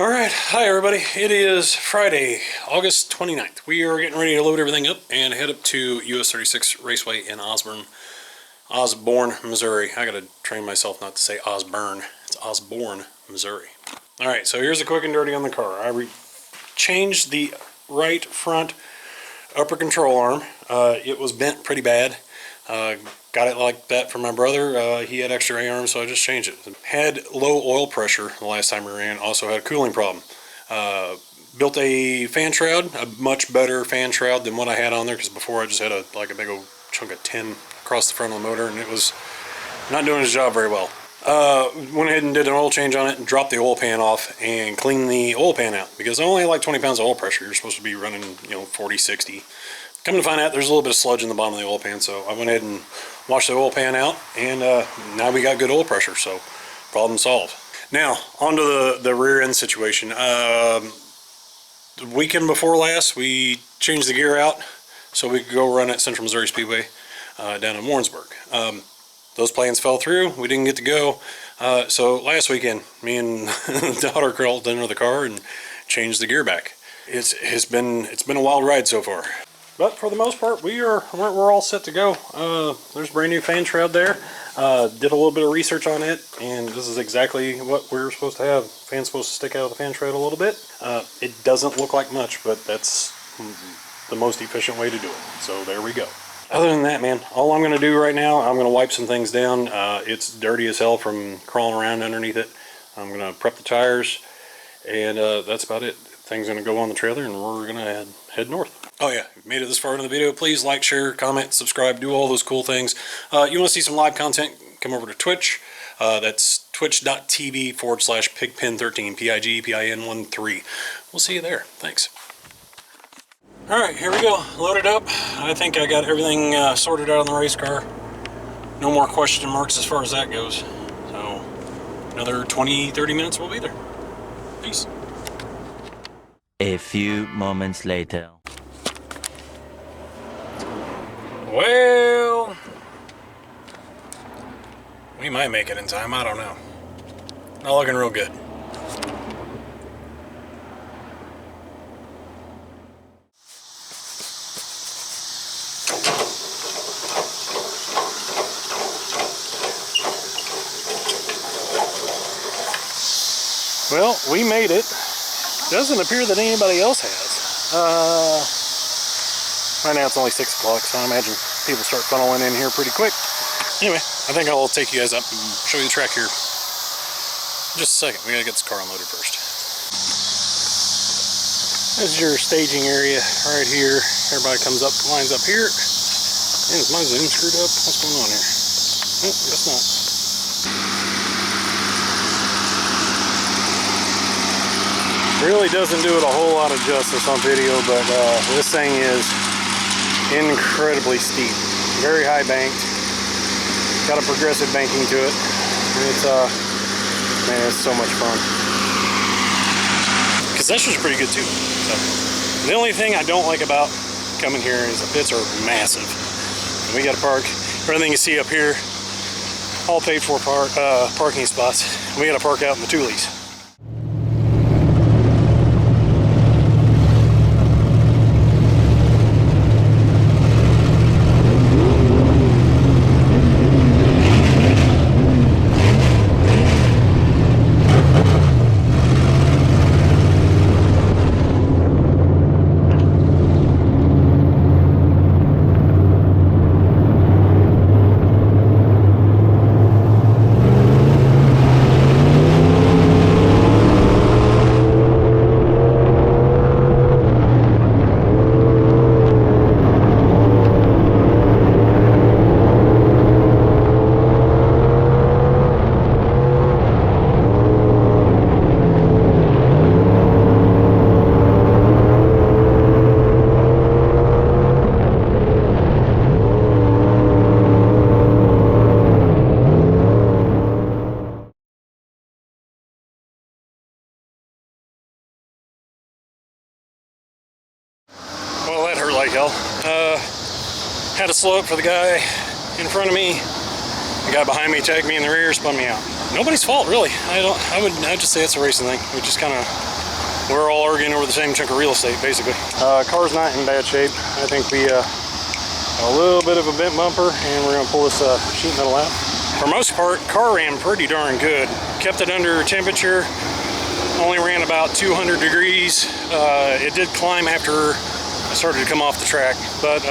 Alright, hi everybody. It is Friday, August 29th. We are getting ready to load everything up and head up to US 36 Raceway in Osborne, Missouri. I gotta train myself not to say Osborne. It's Osborne, Missouri. Alright, so here's a quick and dirty on the car. I changed the right front upper control arm. It was bent pretty bad. Got it like that from my brother. He had extra A-arms, so I just changed it. Had low oil pressure the last time we ran. Also had a cooling problem. Built a fan shroud, a much better fan shroud than what I had on there, because before I just had a big old chunk of tin across the front of the motor, and it was not doing its job very well. Went ahead and did an oil change on it and dropped the oil pan off and cleaned the oil pan out, because I only had like 20 pounds of oil pressure. You're supposed to be running 40, 60. Come to find out, there's a little bit of sludge in the bottom of the oil pan, so I went ahead and washed the oil pan out, and now we got good oil pressure, so problem solved. Now, onto the rear end situation. The weekend before last, we changed the gear out so we could go run at Central Missouri Speedway down in Warrensburg. Those plans fell through. We didn't get to go. So last weekend, me and the daughter crawled under the car and changed the gear back. It's been a wild ride so far. But for the most part, we're all set to go. There's a brand new fan shroud there. Did a little bit of research on it, and this is exactly what we're supposed to have. Fan's supposed to stick out of the fan shroud a little bit. It doesn't look like much, but that's the most efficient way to do it. So there we go. Other than that, man, all I'm going to do right now, I'm going to wipe some things down. It's dirty as hell from crawling around underneath it. I'm going to prep the tires, and that's about it. Things are going to go on the trailer, and we're going to head north. Oh yeah, if you made it this far into the video, please like, share, comment, subscribe, do all those cool things. You want to see some live content, come over to Twitch. That's twitch.tv/pigpen13, PIGPIN13. We'll see you there. Thanks. Alright, here we go. Loaded up. I think I got everything sorted out on the race car. No more question marks as far as that goes. So, another 20-30 minutes we'll be there. Peace. A few moments later. Well, we might make it in time. I don't know. Not looking real good. Well, we made it. Doesn't appear that anybody else has. Right now it's only 6 o'clock, so I imagine people start funneling in here pretty quick. Anyway, I think I'll take you guys up and show you the track here. Just a second, we gotta get this car unloaded first. This is your staging area right here. Everybody comes up, lines up here. And is my zoom screwed up? What's going on here? Oh, guess not. Really doesn't do it a whole lot of justice on video, but this thing is incredibly steep, very high banked, got a progressive banking to it, and it's man, it's so much fun. Concession's pretty good too. So, the only thing I don't like about coming here is the pits are massive. And we got to park everything you see up here, all paid for parking spots. We got to park out in the Toolies. Well, that hurt like hell. Had to slow up for the guy in front of me. The guy behind me tagged me in the rear, spun me out. Nobody's fault, really. I'd just say it's a racing thing. We just kind of we're all arguing over the same chunk of real estate, basically. Car's not in bad shape. I think we got a little bit of a bent bumper, and we're gonna pull this sheet metal out. For most part, car ran pretty darn good. Kept it under temperature. Only ran about 200 degrees. It did climb after I started to come off the track, but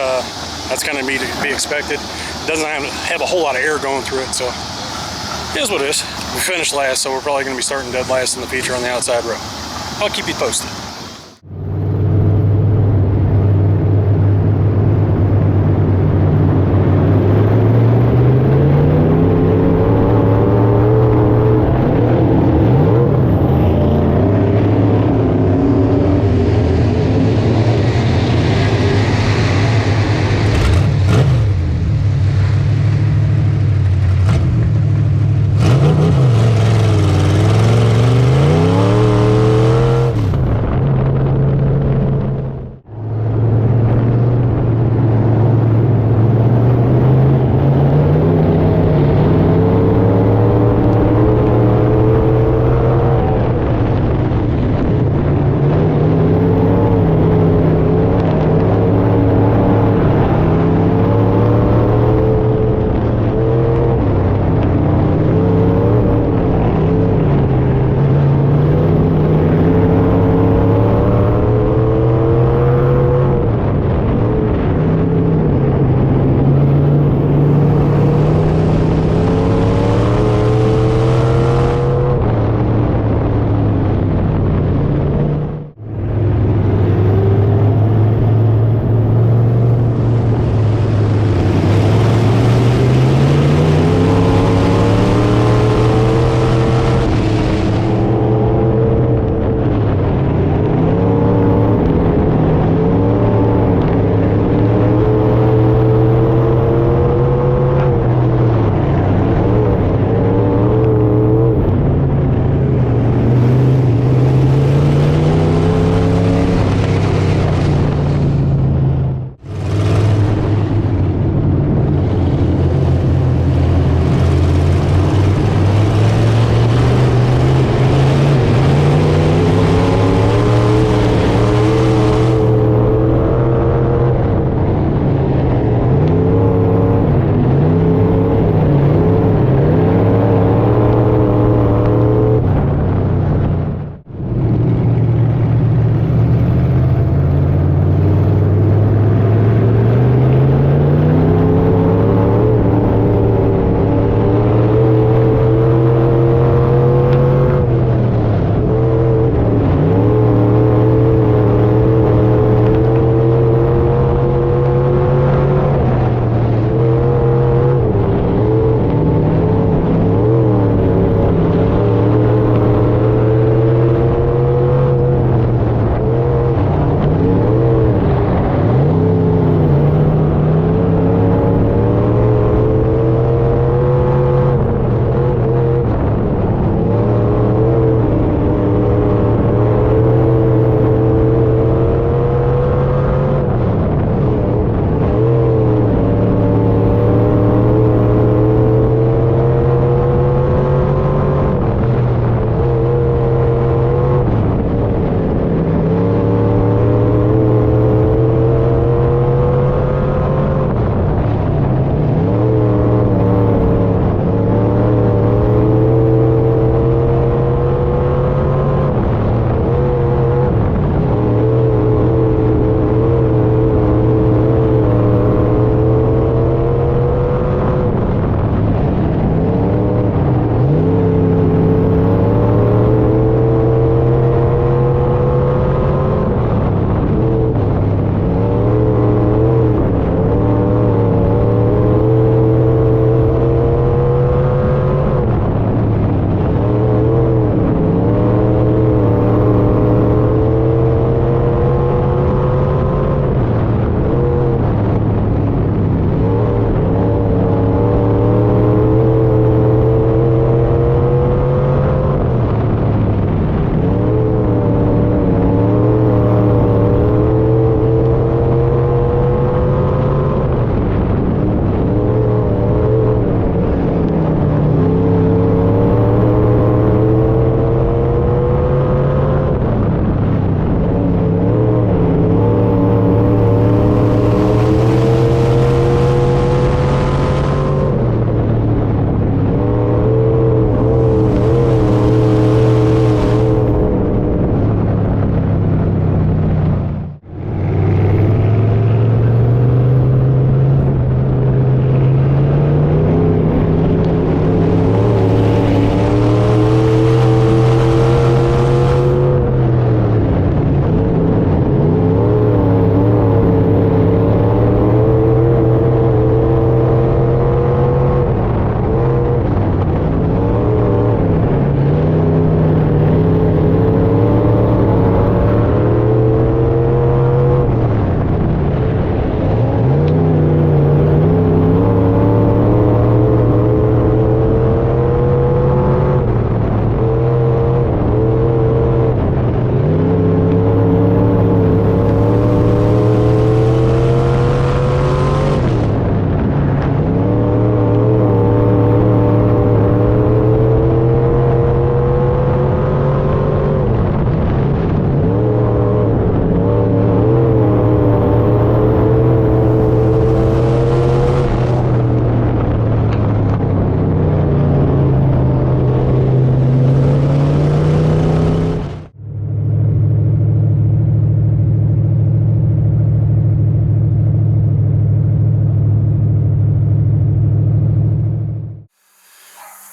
that's kind of be expected. It doesn't have a whole lot of air going through it, so it is what it is. We finished last, so we're probably going to be starting dead last in the feature on the outside row. I'll keep you posted.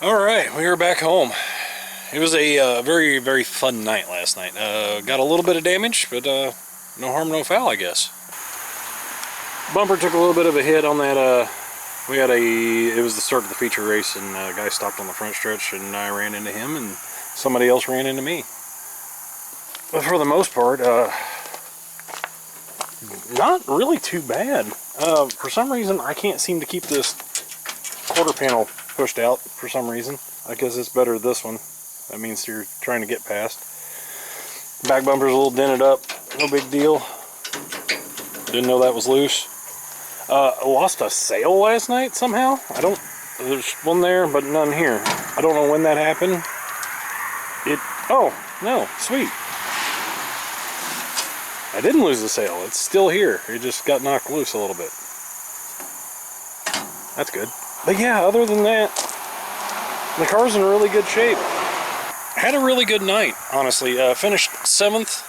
Alright, we are back home. It was a very, very fun night last night. Got a little bit of damage, but no harm, no foul, I guess. Bumper took a little bit of a hit on that. It was the start of the feature race, and a guy stopped on the front stretch, and I ran into him, and somebody else ran into me. But for the most part, not really too bad. For some reason, I can't seem to keep this quarter panel pushed out for some reason. I guess it's better this one. That means you're trying to get past. Back bumper's a little dented up. No big deal. Didn't know that was loose. Lost a sail last night somehow. There's one there, but none here. I don't know when that happened. Oh, no, sweet. I didn't lose the sail. It's still here. It just got knocked loose a little bit. That's good. But yeah, other than that, the car's in really good shape. Had a really good night, honestly. Finished 7th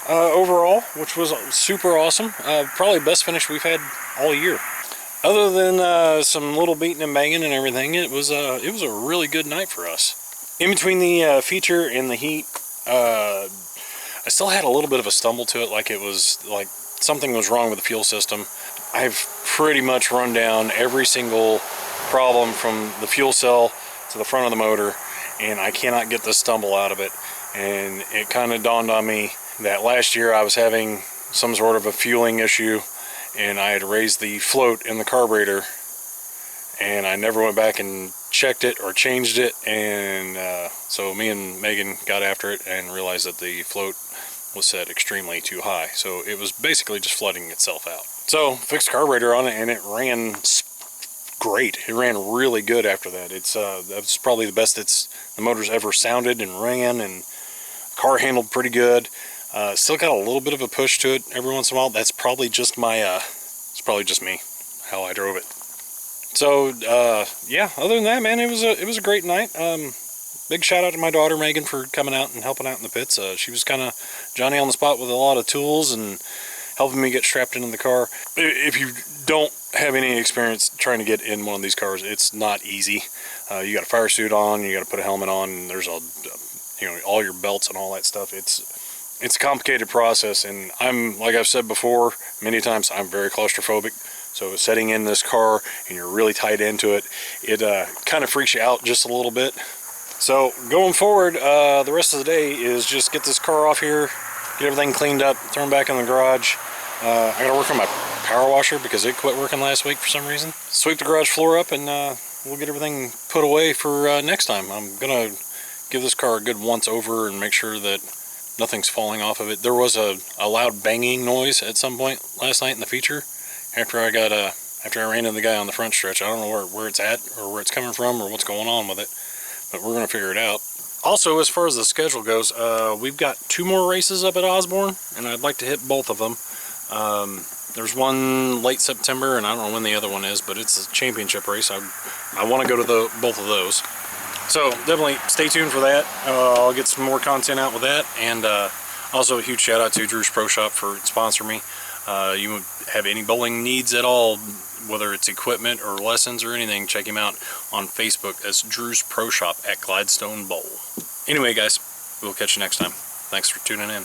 overall, which was super awesome. Probably best finish we've had all year. Other than some little beating and banging and everything, it was a really good night for us. In between the feature and the heat, I still had a little bit of a stumble to it, like it was like something was wrong with the fuel system. I've pretty much run down every single problem from the fuel cell to the front of the motor, and I cannot get the stumble out of it. And it kind of dawned on me that last year I was having some sort of a fueling issue, and I had raised the float in the carburetor, and I never went back and checked it or changed it. And so me and Megan got after it and realized that the float was set extremely too high, so it was basically just flooding itself out. So fixed carburetor on it, and it ran great. It ran really good after that. That's probably the best the motor's ever sounded and ran, and the car handled pretty good. Still got a little bit of a push to it every once in a while. That's probably just it's probably just me, how I drove it. So yeah, other than that, man, it was a great night. Big shout out to my daughter Megan for coming out and helping out in the pits. She was kind of Johnny on the spot with a lot of tools and helping me get strapped into the car. If you don't have any experience trying to get in one of these cars, it's not easy. You got a fire suit on, you got to put a helmet on, and there's all your belts and all that stuff. It's a complicated process, and like I've said before many times, I'm very claustrophobic. So setting in this car and you're really tied into it, it kind of freaks you out just a little bit. So going forward, the rest of the day is just get this car off here, get everything cleaned up, throw them back in the garage. I gotta work on my power washer because it quit working last week for some reason. Sweep the garage floor up, and we'll get everything put away for next time. I'm gonna give this car a good once over and make sure that nothing's falling off of it. There was a loud banging noise at some point last night in the feature after I ran into the guy on the front stretch. I don't know where it's at or where it's coming from or what's going on with it, but we're gonna figure it out. Also, as far as the schedule goes, we've got 2 more races up at Osborne, and I'd like to hit both of them. There's one late September, and I don't know when the other one is, but it's a championship race. I want to go to both of those. So definitely stay tuned for that. I'll get some more content out with that, and also a huge shout out to Drew's Pro Shop for sponsoring me. You have any bowling needs at all, whether it's equipment or lessons or anything, check him out on Facebook as Drew's Pro Shop at Glidestone Bowl. Anyway, guys, we'll catch you next time. Thanks for tuning in.